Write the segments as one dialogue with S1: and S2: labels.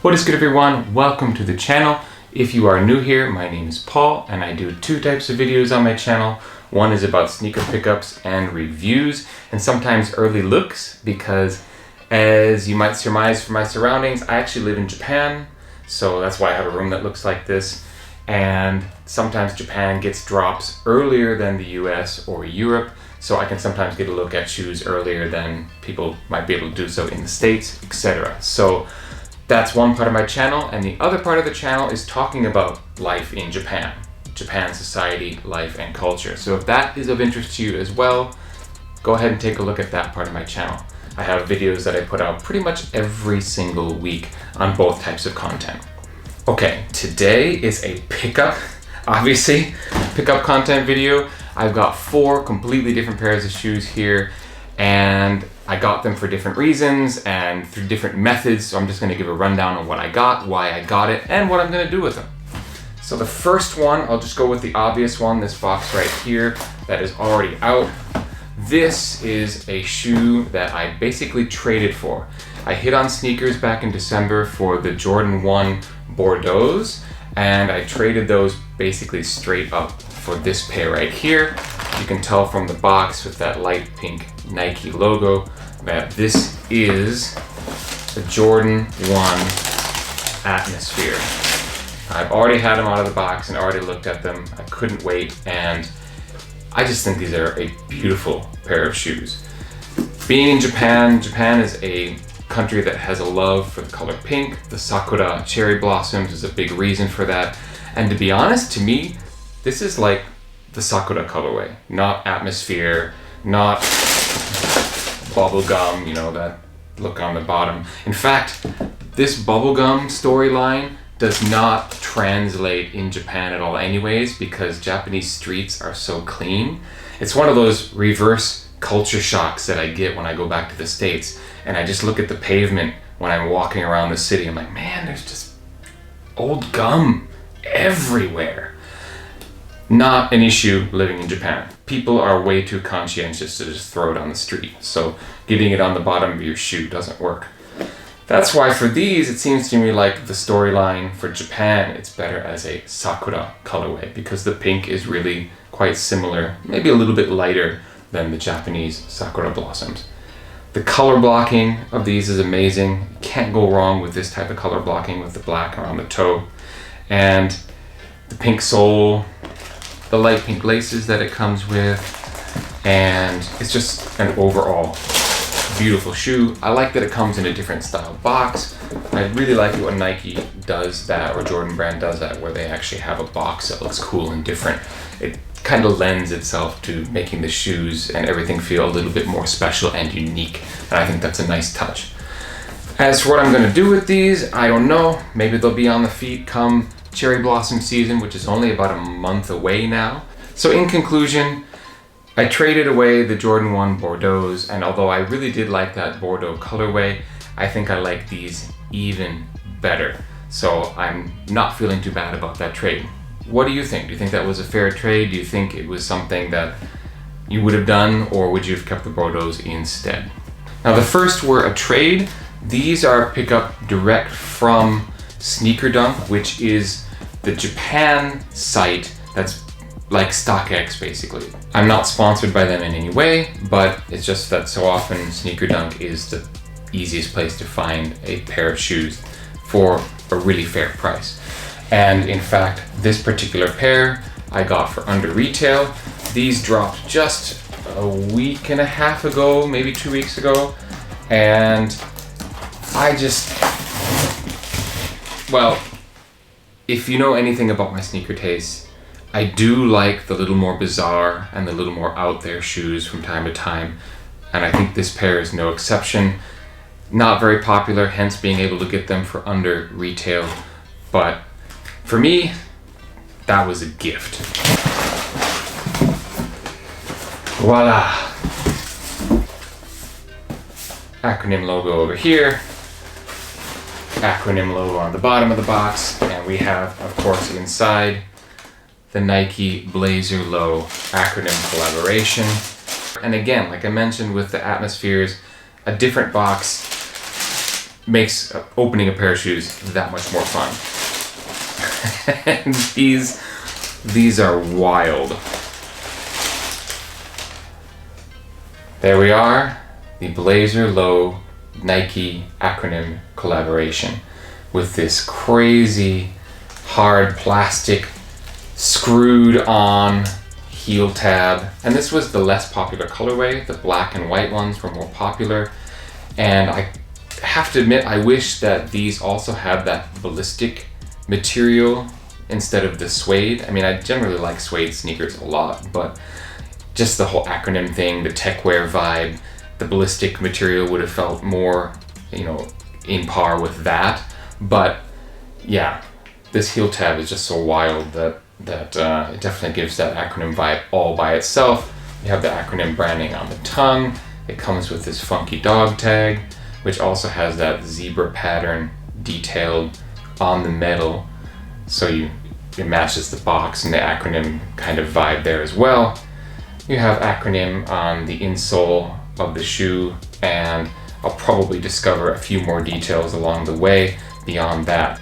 S1: What is good, everyone? Welcome to the channel. If you are new here, my name is Paul and I do two types of videos on my channel. One is about sneaker pickups and reviews and sometimes early looks because, as you might surmise from my surroundings, I actually live in Japan, so that's why I have a room that looks like this. And sometimes Japan gets drops earlier than the US or Europe, so I can sometimes get a look at shoes earlier than people might be able to do so in the States, etc. So that's one part of my channel, and the other part of the channel is talking about life in Japan, Japan society, life, and culture. So if that is of interest to you as well, go ahead and take a look at that part of my channel. I have videos that I put out pretty much every single week on both types of content. Okay, today is a pickup, obviously, pickup content video. I've got 4 completely different pairs of shoes here, and I got them for different reasons and through different methods, so I'm just going to give a rundown on what I got, why I got it, and what I'm going to do with them. So the first one, I'll just go with the obvious one, this box right here that is already out. This is a shoe that I basically traded for. I hit on sneakers back in December for the Jordan 1 Bordeaux's, and I traded those basically straight up for this pair right here. You can tell from the box with that light pink Nike logo that this is the Jordan 1 Atmosphere. I've already had them out of the box and already looked at them. I couldn't wait, and I just think these are a beautiful pair of shoes. Being in Japan, Japan is a country that has a love for the color pink. The sakura cherry blossoms is a big reason for that. And to be honest, to me, this is like the sakura colorway, not atmosphere, not bubblegum, you know, that look on the bottom. In fact, this bubblegum storyline does not translate in Japan at all anyways, because Japanese streets are so clean. It's one of those reverse culture shocks that I get when I go back to the States and I just look at the pavement when I'm walking around the city. I'm like, man, there's just old gum everywhere. Not an issue living in Japan. People are way too conscientious to just throw it on the street, so getting it on the bottom of your shoe doesn't work. That's why for these, it seems to me like the storyline for Japan, it's better as a sakura colorway because the pink is really quite similar, maybe a little bit lighter than the Japanese sakura blossoms. The color blocking of these is amazing. You can't go wrong with this type of color blocking with the black around the toe. And the pink sole, the light pink laces that it comes with, and it's just an overall beautiful shoe. I like that it comes in a different style box. I really like it when Nike does that, or Jordan Brand does that, where they actually have a box that looks cool and different. It kind of lends itself to making the shoes and everything feel a little bit more special and unique, and I think that's a nice touch. As for what I'm going to do with these, I don't know. Maybe they'll be on the feet come cherry blossom season, which is only about a month away now. So in conclusion, I traded away the Jordan 1 Bordeaux's, and although I really did like that Bordeaux colorway, I think I like these even better. So I'm not feeling too bad about that trade. What do you think? Do you think that was a fair trade? Do you think it was something that you would have done, or would you have kept the Bordeaux's instead? Now the first were a trade. These are pickup direct from Sneaker Dunk, which is the Japan site that's like StockX basically. I'm not sponsored by them in any way, but it's just that so often Sneaker Dunk is the easiest place to find a pair of shoes for a really fair price. And in fact, this particular pair I got for under retail. These dropped just a week and a half ago, maybe 2 weeks ago, and I just, well, if you know anything about my sneaker taste, I do like the little more bizarre and the little more out there shoes from time to time, and I think this pair is no exception. Not very popular, hence being able to get them for under retail, but for me, that was a gift. Voila! Acronym logo over here. Acronym logo on the bottom of the box, and we have, of course, inside the Nike Blazer Low Acronym collaboration. And again, like I mentioned with the Atmospheres, a different box makes opening a pair of shoes that much more fun. And these are wild. There we are, the Blazer Low Nike Acronym collaboration with this crazy hard plastic screwed on heel tab. And this was the less popular colorway. The black and white ones were more popular. And I have to admit, I wish that these also had that ballistic material instead of the suede. I mean, I generally like suede sneakers a lot, but just the whole Acronym thing, the tech wear vibe, the ballistic material would have felt more, you know, in par with that. But yeah, this heel tab is just so wild that it definitely gives that Acronym vibe all by itself. You have the Acronym branding on the tongue. It comes with this funky dog tag, which also has that zebra pattern detailed on the metal. So it matches the box and the Acronym kind of vibe there as well. You have Acronym on the insole of the shoe, and I'll probably discover a few more details along the way beyond that.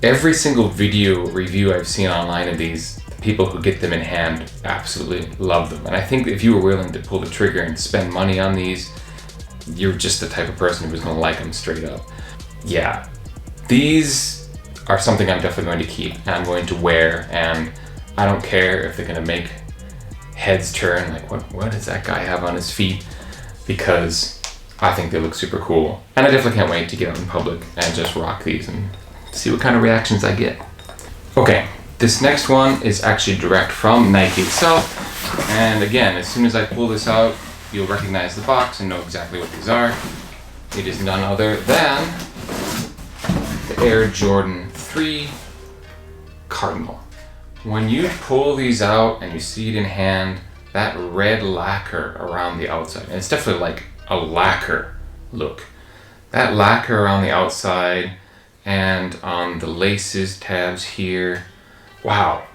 S1: Every single video review I've seen online of these, the people who get them in hand absolutely love them. And I think if you were willing to pull the trigger and spend money on these, you're just the type of person who's gonna like them straight up. Yeah, these are something I'm definitely going to keep and I'm going to wear, and I don't care if they're gonna make heads turn, like what does that guy have on his feet, because I think they look super cool. And I definitely can't wait to get out in public and just rock these and see what kind of reactions I get. Okay, this next one is actually direct from Nike itself. And again, as soon as I pull this out, you'll recognize the box and know exactly what these are. It is none other than the Air Jordan 3 Cardinal. When you pull these out and you see it in hand, that red lacquer around the outside, and it's definitely like a lacquer look. That lacquer around the outside and on the laces tabs here, wow,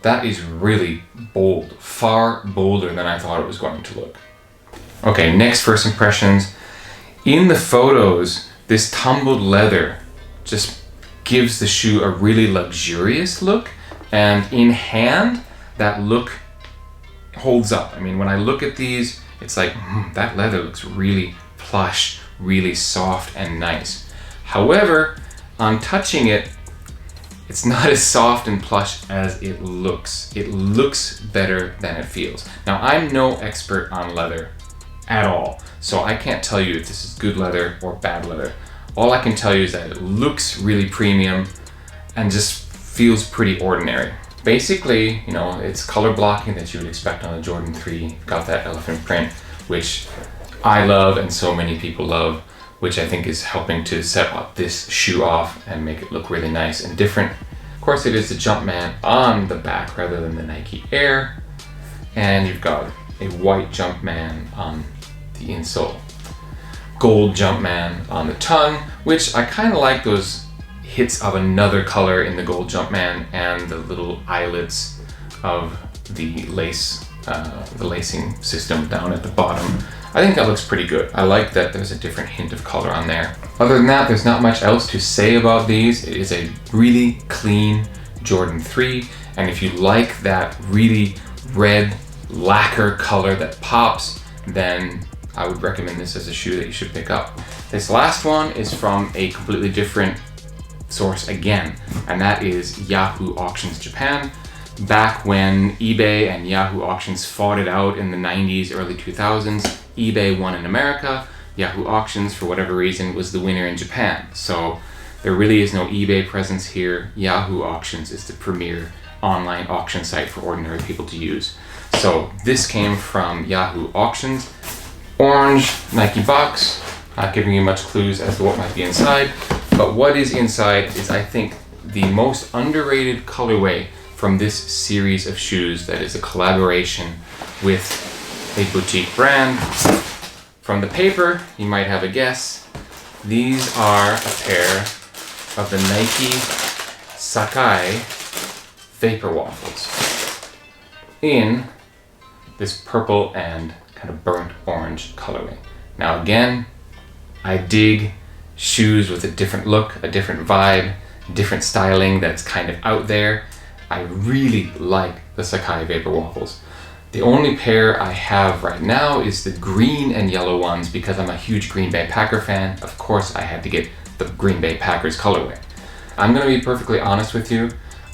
S1: that is really bold, far bolder than I thought it was going to look. Okay, next first impressions. In the photos, this tumbled leather just gives the shoe a really luxurious look, and in hand, that look holds up. I mean, when I look at these, it's like, that leather looks really plush, really soft and nice. However, on touching it, it's not as soft and plush as it looks. It looks better than it feels. Now, I'm no expert on leather at all, so I can't tell you if this is good leather or bad leather. All I can tell you is that it looks really premium and just feels pretty ordinary. Basically, you know, it's color blocking that you would expect on a Jordan 3. Got that elephant print, which I love and so many people love, which I think is helping to set up this shoe off and make it look really nice and different. Of course, it is the Jumpman on the back rather than the Nike Air. And you've got a white Jumpman on the insole. Gold Jumpman on the tongue, which I kind of like those hits of another color in the gold Jumpman and the little eyelets of the lace, the lacing system down at the bottom. I think that looks pretty good. I like that there's a different hint of color on there. Other than that, there's not much else to say about these. It is a really clean Jordan 3, and if you like that really red lacquer color that pops, then I would recommend this as a shoe that you should pick up. This last one is from a completely different source again, and that is Yahoo Auctions Japan. Back when eBay and Yahoo Auctions fought it out in the 90s, early 2000s, eBay won in America. Yahoo Auctions, for whatever reason, was the winner in Japan. So there really is no eBay presence here. Yahoo Auctions is the premier online auction site for ordinary people to use. So this came from Yahoo Auctions. Orange Nike box, not giving you much clues as to what might be inside, but what is inside is, I think, the most underrated colorway from this series of shoes that is a collaboration with a boutique brand. From the paper, you might have a guess. These are a pair of the Nike Sakai Vapor Waffles in this purple and kind of burnt orange colorway. Now again, I dig shoes with a different look, a different vibe, different styling that's kind of out there. I really like the Sakai Vapor Waffles. The only pair I have right now is the green and yellow ones because I'm a huge Green Bay Packer fan. Of course, I had to get the Green Bay Packers colorway. I'm gonna be perfectly honest with you.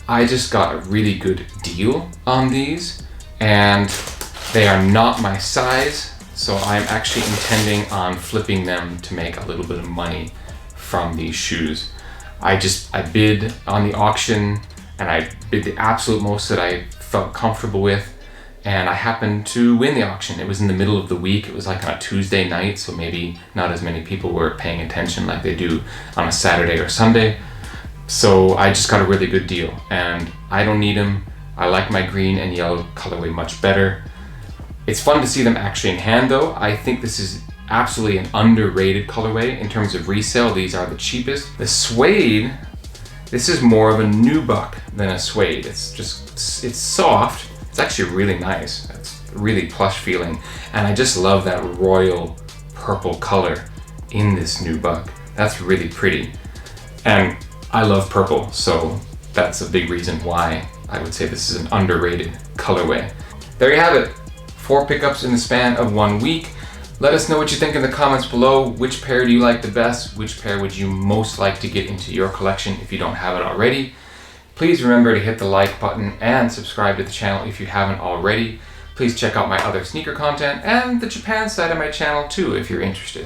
S1: I just got a really good deal on these and they are not my size, so I'm actually intending on flipping them to make a little bit of money from these shoes. I bid on the auction and I bid the absolute most that I felt comfortable with, and I happened to win the auction. It was in the middle of the week. It was like on a Tuesday night, so maybe not as many people were paying attention like they do on a Saturday or Sunday. So I just got a really good deal and I don't need them. I like my green and yellow colorway much better. It's fun to see them actually in hand though. I think this is absolutely an underrated colorway in terms of resale. These are the cheapest. The suede, this is more of a nubuck than a suede. It's soft. It's actually really nice. It's really plush feeling. And I just love that royal purple color in this nubuck. That's really pretty. And I love purple, so that's a big reason why I would say this is an underrated colorway. There you have it. 4 pickups in the span of 1 week. Let us know what you think in the comments below. Which pair do you like the best? Which pair would you most like to get into your collection if you don't have it already? Please remember to hit the like button and subscribe to the channel if you haven't already. Please check out my other sneaker content and the Japan side of my channel too if you're interested.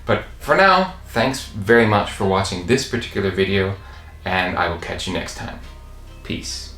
S1: But for now, thanks very much for watching this particular video, and I will catch you next time. Peace.